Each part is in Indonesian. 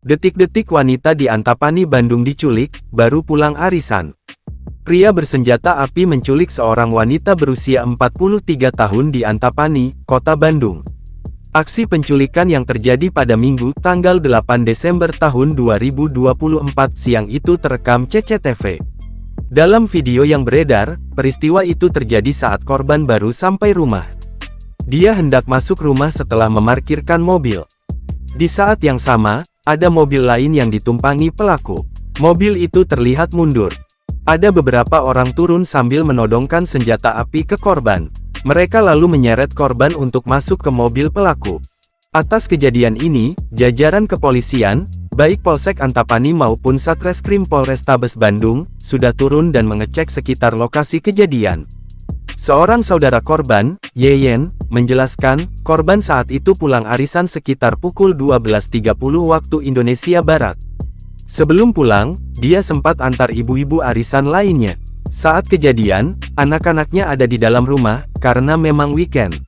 Detik-detik wanita di Antapani, Bandung diculik, baru pulang arisan. Pria bersenjata api menculik seorang wanita berusia 43 tahun di Antapani, Kota Bandung. Aksi penculikan yang terjadi pada Minggu, tanggal 8 Desember tahun 2024 siang itu terekam CCTV. Dalam video yang beredar, peristiwa itu terjadi saat korban baru sampai rumah. Dia hendak masuk rumah setelah memarkirkan mobil. Di saat yang sama, ada mobil lain yang ditumpangi pelaku. Mobil itu terlihat mundur. Ada beberapa orang turun sambil menodongkan senjata api ke korban. Mereka lalu menyeret korban untuk masuk ke mobil pelaku. Atas kejadian ini, jajaran kepolisian, baik Polsek Antapani maupun Satreskrim Polrestabes Bandung, sudah turun dan mengecek sekitar lokasi kejadian. Seorang saudara korban, Yeyen, menjelaskan, korban saat itu pulang arisan sekitar pukul 12.30 waktu Indonesia Barat. Sebelum pulang, dia sempat antar ibu-ibu arisan lainnya. Saat kejadian, anak-anaknya ada di dalam rumah, karena memang weekend.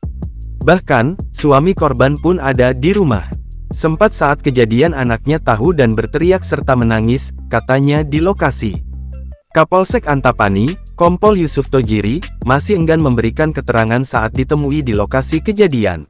Bahkan, suami korban pun ada di rumah. Sempat saat kejadian anaknya tahu dan berteriak serta menangis, katanya di lokasi. Kapolsek Antapani, Kompol Yusuf Tojiri, masih enggan memberikan keterangan saat ditemui di lokasi kejadian.